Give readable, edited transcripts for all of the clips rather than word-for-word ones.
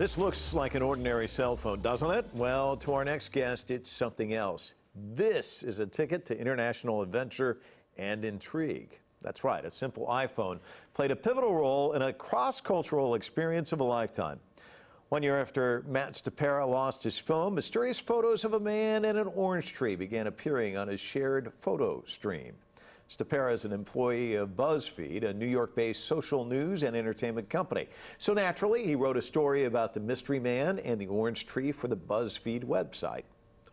This looks like an ordinary cell phone, doesn't it? Well, to our next guest, it's something else. This is a ticket to international adventure and intrigue. That's right, a simple iPhone played a pivotal role in a cross-cultural experience of a lifetime. 1 year after Matt Stopera lost his phone, mysterious photos of a man and an orange tree began appearing on his shared photo stream. Stopera is an employee of Buzzfeed, a New York-based social news and entertainment company. So naturally, he wrote a story about the mystery man and the orange tree for the Buzzfeed website.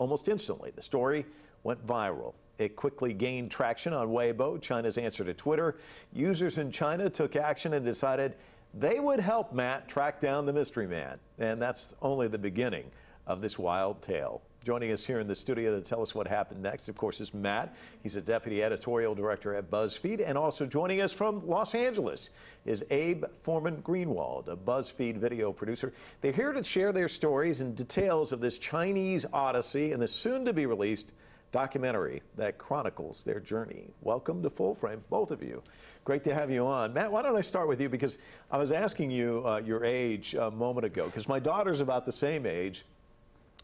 Almost instantly, the story went viral. It quickly gained traction on Weibo, China's answer to Twitter. Users in China took action and decided they would help Matt track down the mystery man. And that's only the beginning of this wild tale. Joining us here in the studio to tell us what happened next, of course, is Matt. He's a deputy editorial director at Buzzfeed. And also joining us from Los Angeles is Abe Forman-Greenwald, a Buzzfeed video producer. They're here to share their stories and details of this Chinese odyssey and the soon-to-be-released documentary that chronicles their journey. Welcome to Full Frame, both of you. Great to have you on. Matt, why don't I start with you, because I was asking you your age a moment ago, because my daughter's about the same age.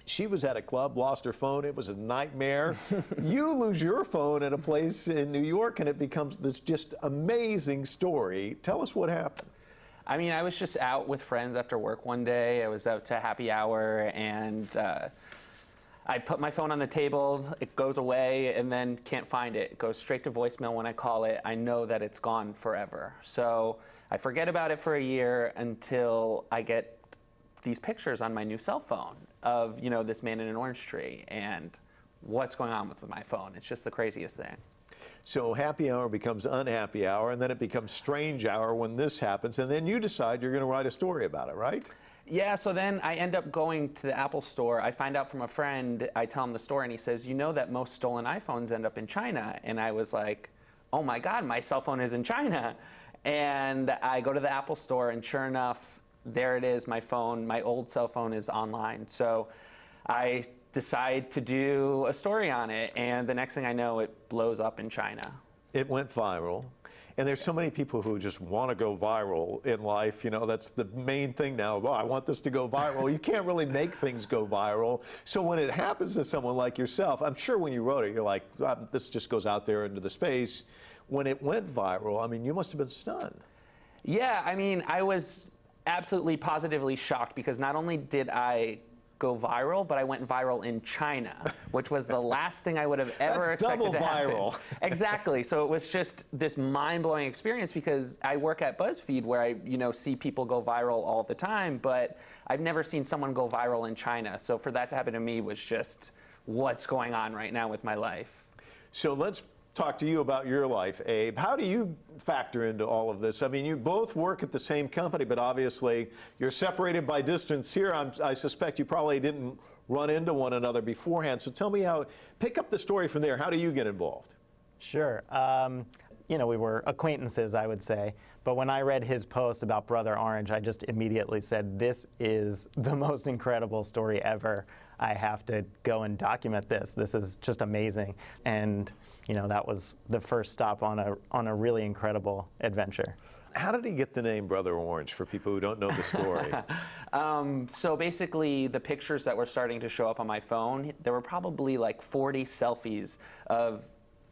She was at a club, lost her phone. It was a nightmare. You lose your phone at a place in New York, and it becomes this just amazing story. Tell us what happened. I mean, I was just out with friends after work one day. I was out to happy hour, and I put my phone on the table. It goes away, and then can't find it. It goes straight to voicemail when I call it. I know that it's gone forever. So I forget about it for a year until I get these pictures on my new cell phone of, you know, this man in an orange tree and what's going on with my phone. It's just the craziest thing. So happy hour becomes unhappy hour, and then it becomes strange hour when this happens, and then you decide you're going to write a story about it, right? Yeah, so then I end up going to the Apple store. I find out from a friend, I tell him the story, and he says, you know that most stolen iPhones end up in China. And I was like, oh my God, my cell phone is in China. And I go to the Apple store, and sure enough, there it is, my phone, my old cell phone is online. So I decide to do a story on it, and the next thing I know, it blows up in China. It went viral. And there's so many people who just want to go viral in life. You know, that's the main thing now. Oh, I want this to go viral. You can't really make things go viral. So when it happens to someone like yourself, I'm sure when you wrote it, you're like, this just goes out there into the space. When it went viral, I mean, you must have been stunned. Yeah, I mean, I was absolutely positively shocked, because not only did I go viral, but I went viral in China, which was the last thing I would have ever expected to happen. Double viral. Exactly. So it was just this mind-blowing experience, because I work at Buzzfeed, where I, you know, see people go viral all the time, but I've never seen someone go viral in China. So for that to happen to me was just what's going on right now with my life. So let's talk to you about your life, Abe. How do you factor into all of this? I mean, you both work at the same company, but obviously you're separated by distance here. I suspect you probably didn't run into one another beforehand. So tell me pick up the story from there. How do you get involved? Sure. You know, we were acquaintances, I would say. But when I read his post about Brother Orange, I just immediately said, this is the most incredible story ever. I have to go and document this. This is just amazing. And, you know, that was the first stop on a really incredible adventure. How did he get the name Brother Orange, for people who don't know the story? So basically, the pictures that were starting to show up on my phone, there were probably like 40 selfies of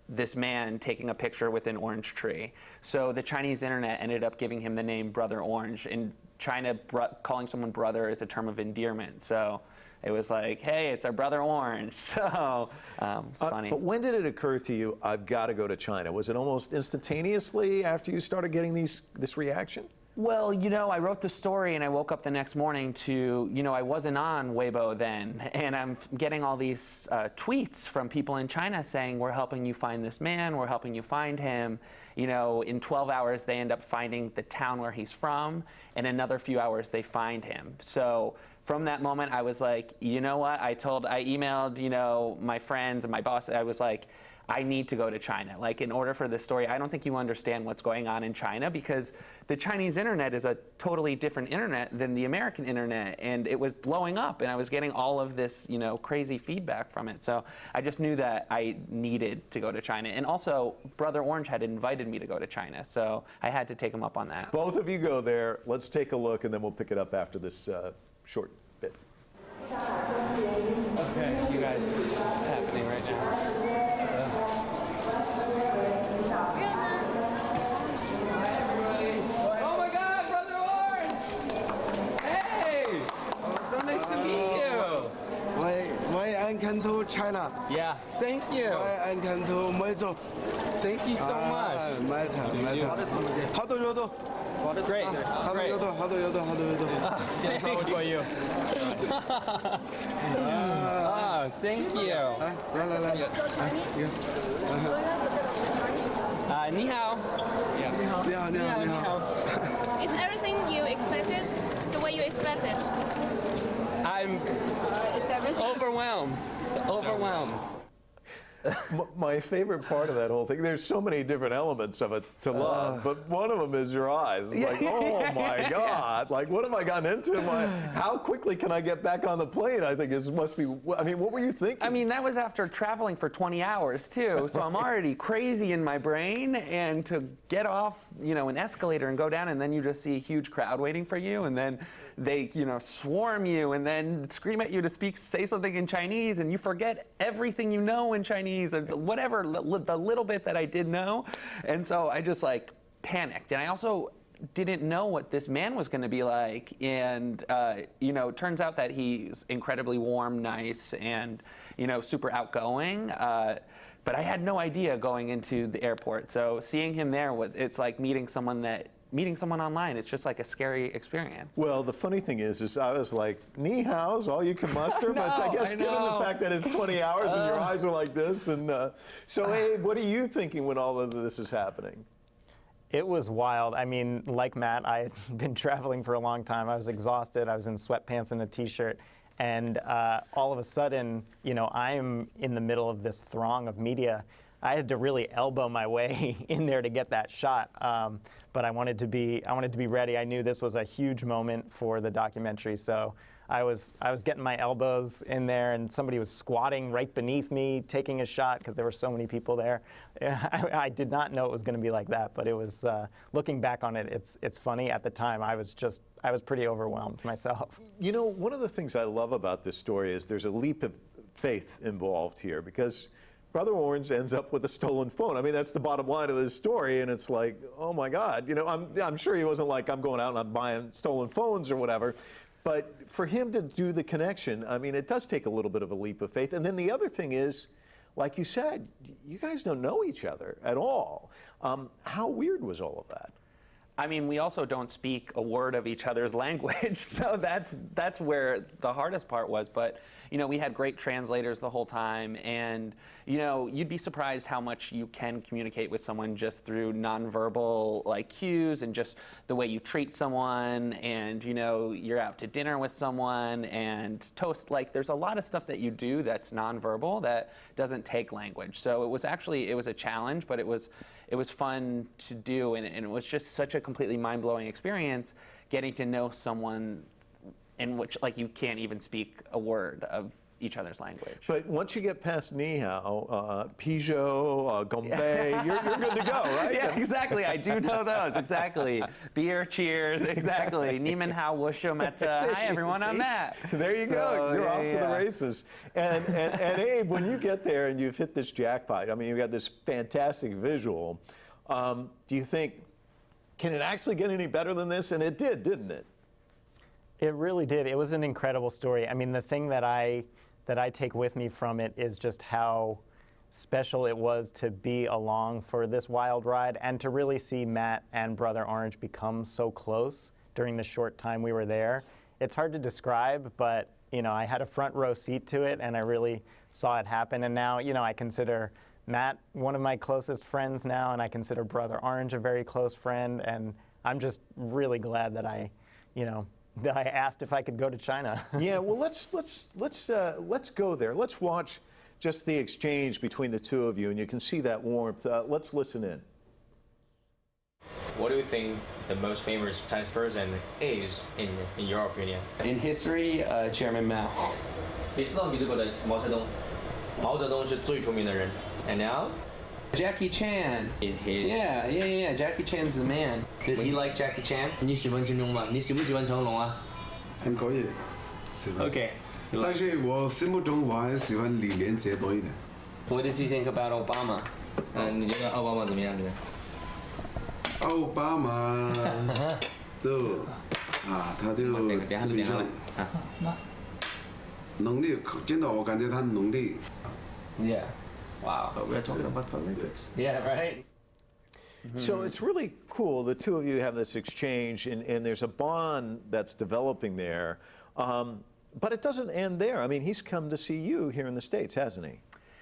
this man taking a picture with an orange tree. So the Chinese internet ended up giving him the name Brother Orange. In China, calling someone brother is a term of endearment. So it was like, hey, it's our Brother Orange. So it's funny. But when did it occur to you, I've got to go to China? Was it almost instantaneously after you started getting this reaction? Well, you know, I wrote the story and I woke up the next morning to, you know, I wasn't on Weibo then, and I'm getting all these tweets from people in China saying, we're helping you find this man, we're helping you find him. You know, in 12 hours, they end up finding the town where he's from, and another few hours, they find him. So from that moment, I was like, you know what, I emailed, you know, my friends and my boss, I was like, I need to go to China. Like, in order for this story, I don't think you understand what's going on in China, because the Chinese internet is a totally different internet than the American internet, and it was blowing up, and I was getting all of this, you know, crazy feedback from it. So I just knew that I needed to go to China. And also, Brother Orange had invited me to go to China, so I had to take him up on that. Both of you go there. Let's take a look, and then we'll pick it up after this short bit. Okay, you guys, this is happening right now. Oh my God, Brother Orange! Hey! So nice to meet you! Why I come to China? Yeah, thank you. Why I come to Malaysia? Thank you so much. Matter. How do you do? Great. How do you do? How do you do? How do you do? Thank you. Thank you. 来， Ni hao. 你好。 Is everything you expected the way you expected? I'm It's everything. overwhelmed. My favorite part of that whole thing, there's so many different elements of it to love, but one of them is your eyes. Like, oh my God, like what have I gotten into? How quickly can I get back on the plane? I think must be, I mean, what were you thinking? I mean, that was after traveling for 20 hours too, so I'm already crazy in my brain, and to get off, an escalator and go down, and then you just see a huge crowd waiting for you, and then they, swarm you and then scream at you to say something in Chinese, and you forget everything you know in Chinese, or whatever, the little bit that I did know. And so I just panicked. And I also didn't know what this man was going to be like. And, it turns out that he's incredibly warm, nice, and, super outgoing. But I had no idea going into the airport. So seeing him there it's like meeting someone online. It's just like a scary experience. Well, the funny thing is I was like, ni hao is all you can muster, but I guess given the fact that it's 20 hours and your eyes are like this, and so Abe, what are you thinking when all of this is happening? It was wild. I mean, like Matt, I had been traveling for a long time. I was exhausted. I was in sweatpants and a t-shirt. And all of a sudden, I'm in the middle of this throng of media. I had to really elbow my way in there to get that shot. But I wanted to be ready. I knew this was a huge moment for the documentary, so I was getting my elbows in there, and somebody was squatting right beneath me, taking a shot because there were so many people there. I did not know it was going to be like that, but it was. Looking back on it, it's funny. At the time, I was pretty overwhelmed myself. One of the things I love about this story is there's a leap of faith involved here, because Brother Orange ends up with a stolen phone. I mean, that's the bottom line of this story, and it's like, oh my God. I'm sure he wasn't like, I'm going out and I'm buying stolen phones or whatever. But for him to do the connection, I mean, it does take a little bit of a leap of faith. And then the other thing is, like you said, you guys don't know each other at all. How weird was all of that? I mean, we also don't speak a word of each other's language, so that's where the hardest part was. But we had great translators the whole time, and you'd be surprised how much you can communicate with someone just through nonverbal cues, and just the way you treat someone, and you're out to dinner with someone and toast. There's a lot of stuff that you do that's nonverbal that doesn't take language. So it was a challenge, but it was fun to do, and it was just such a completely mind-blowing experience getting to know someone in which you can't even speak a word of each other's language. But once you get past ni hao, Peugeot, Gombe, you're good to go, right? Yeah, exactly. I do know those. Exactly. Beer, cheers. Exactly. Niemen hao wushu meta. Hi, everyone. I'm Matt. There you go. You're off to the races. And Abe, when you get there and you've hit this jackpot, I mean, you've got this fantastic visual. Do you think, can it actually get any better than this? And it did, didn't it? It really did. It was an incredible story. I mean, the thing that I take with me from it is just how special it was to be along for this wild ride, and to really see Matt and Brother Orange become so close during the short time we were there. It's hard to describe, but I had a front row seat to it, and I really saw it happen. And now, I consider Matt one of my closest friends now, and I consider Brother Orange a very close friend, and I'm just really glad that I asked if I could go to China. Yeah, well, let's go there. Let's watch just the exchange between the two of you, and you can see that warmth. Let's listen in. What do you think the most famous Chinese person is, in your opinion? In history, Chairman Mao. 你知道你这个人毛泽东，毛泽东是最出名的人。And now? Jackie Chan. Yeah. Jackie Chan's the man. Does he like Jackie Chan? 你喜欢成龙吗？你喜不喜欢成龙啊？很可以。Okay. 但是我心目中我还喜欢李连杰多一点。 What does he think about Obama? 你觉得奥巴马怎么样？奥巴马就他就基本上能力，真的我感觉他能力。Yeah. Wow. But we're talking about politics. Yeah. Right. So it's really cool. The two of you have this exchange, and there's a bond that's developing there. But it doesn't end there. I mean, he's come to see you here in the States, hasn't he?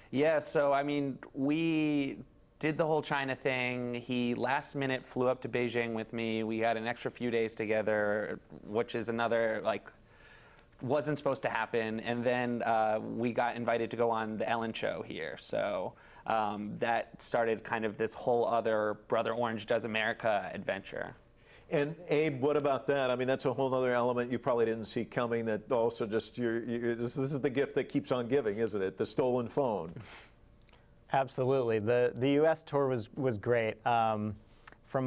Yeah, so I mean, we did the whole China thing. He last minute flew up to Beijing with me. We had an extra few days together, which is another, like, wasn't supposed to happen. And then we got invited to go on the Ellen show here. So that started kind of this whole other Brother Orange Does America adventure. And Abe, what about that? I mean, that's a whole other element you probably didn't see coming. That also just this is the gift that keeps on giving, isn't it? The stolen phone. Absolutely. The U.S. tour was great. From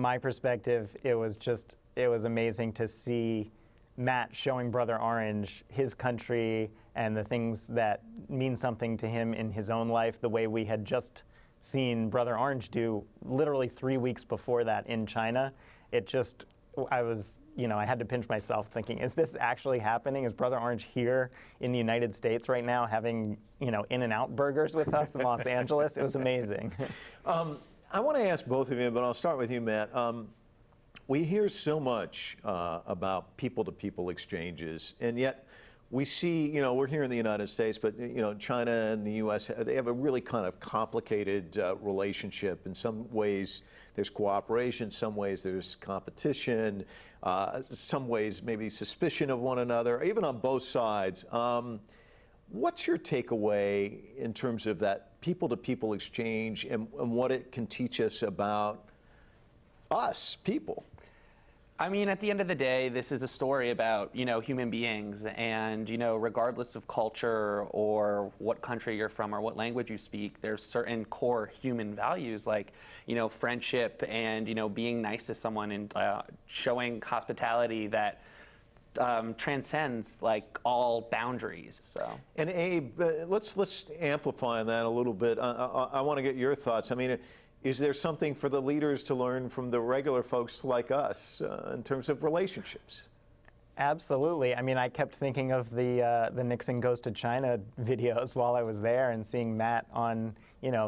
my perspective, it was amazing to see Matt showing Brother Orange his country and the things that mean something to him in his own life, the way we had just seen Brother Orange do literally 3 weeks before that in China. I had to pinch myself thinking, is this actually happening? Is Brother Orange here in the United States right now having, In-N-Out burgers with us in Los Angeles? It was amazing. I want to ask both of you, but I'll start with you, Matt. We hear so much about people-to-people exchanges, and yet we see, we're here in the United States, but, China and the U.S., they have a really kind of complicated relationship. In some ways, there's cooperation. Some ways, there's competition. Some ways, maybe suspicion of one another, even on both sides. What's your takeaway in terms of that people-to-people exchange and what it can teach us about us, people? I mean, at the end of the day, this is a story about, human beings. And, regardless of culture or what country you're from or what language you speak, there's certain core human values like, friendship and, being nice to someone and showing hospitality that transcends like all boundaries. So. And Abe, let's amplify on that a little bit. I want to get your thoughts. I mean, is there something for the leaders to learn from the regular folks like us in terms of relationships? Absolutely. I mean, I kept thinking of the Nixon Goes to China videos while I was there and seeing Matt on,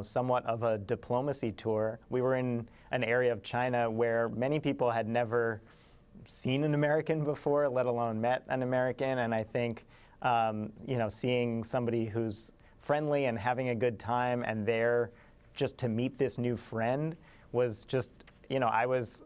somewhat of a diplomacy tour. We were in an area of China where many people had never seen an American before, let alone met an American. And I think, seeing somebody who's friendly and having a good time and there just to meet this new friend was just, I was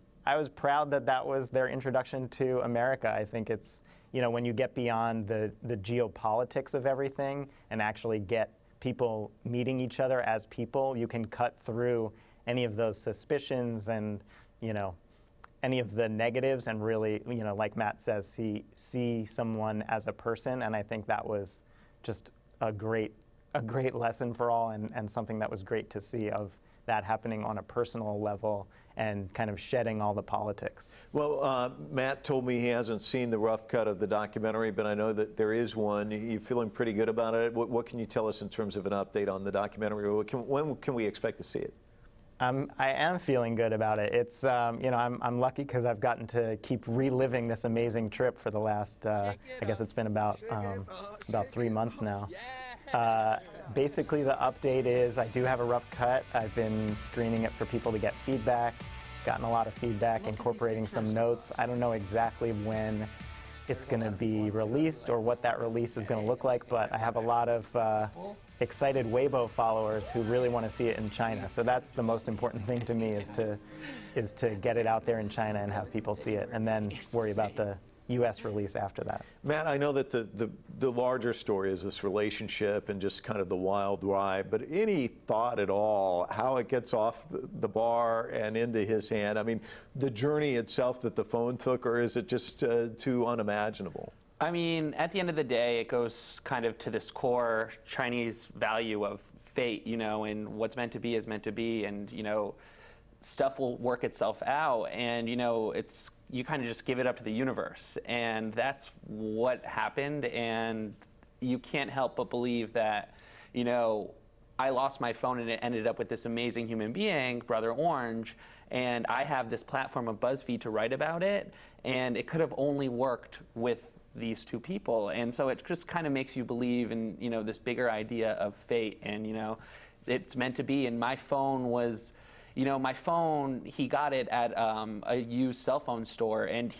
proud that was their introduction to America. I think it's, when you get beyond the geopolitics of everything and actually get people meeting each other as people, you can cut through any of those suspicions and, any of the negatives and really, like Matt says, see someone as a person. And I think that was just a great lesson for all and something that was great to see of that happening on a personal level and kind of shedding all the politics. Well, Matt told me he hasn't seen the rough cut of the documentary, but I know that there is one. You feeling pretty good about it? What can you tell us in terms of an update on the documentary? When can we expect to see it? I am feeling good about it. It's, I'm lucky because I've gotten to keep reliving this amazing trip for the last, I guess it's been about 3 months now. Basically, the update is I do have a rough cut. I've been screening it for people to get feedback, gotten a lot of feedback, incorporating some notes. I don't know exactly when it's going to be released or what that release is going to look like, but I have a lot of excited Weibo followers who really want to see it in China. So that's the most important thing to me is to get it out there in China and have people see it, and then worry about the U.S. release after that. Matt, I know that the larger story is this relationship and just kind of the wild ride, but any thought at all how it gets off the bar and into his hand? I mean, the journey itself that the phone took, or is it just too unimaginable? I mean, at the end of the day, it goes kind of to this core Chinese value of fate, and what's meant to be is meant to be, and, stuff will work itself out. And, it's you kind of just give it up to the universe. And that's what happened. And you can't help but believe that, you know, I lost my phone and it ended up with this amazing human being, Brother Orange, and I have this platform of Buzzfeed to write about it, and it could have only worked with these two people. And so it just kind of makes you believe in, you know, this bigger idea of fate, and, you know, it's meant to be. And my phone was, you know, my phone, he got it at a used cell phone store, and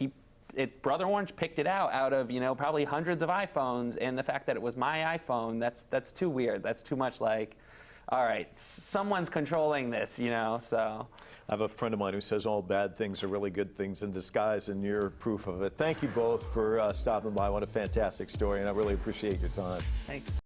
Brother Orange picked it out of, you know, probably hundreds of iPhones, and the fact that it was my iPhone, that's too weird. That's too much like, all right, someone's controlling this, you know, so. I have a friend of mine who says all bad things are really good things in disguise, and you're proof of it. Thank you both for stopping by. What a fantastic story, and I really appreciate your time. Thanks.